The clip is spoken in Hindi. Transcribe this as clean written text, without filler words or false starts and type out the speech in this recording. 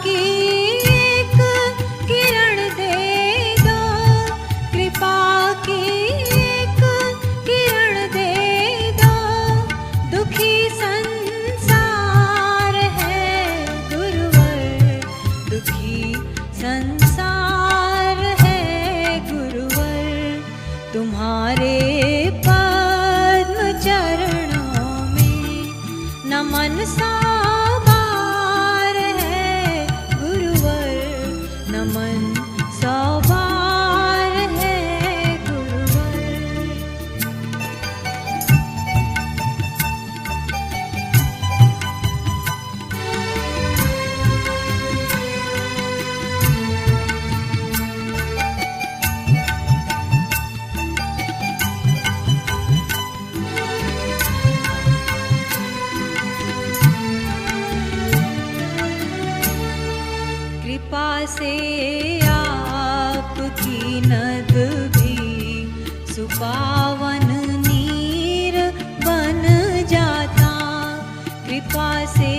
की एक किरण दे दो, कृपा की एक किरण दे दो। दुखी संसार है गुरुवर, दुखी संसार है गुरुवर। तुम्हारे पद्म चरणों में नमन सौबार है गुरुवर, नमन सौबार है गुरुवर। कृपा से आपकी नद भी सुपावन नीर बन जाता, कृपा से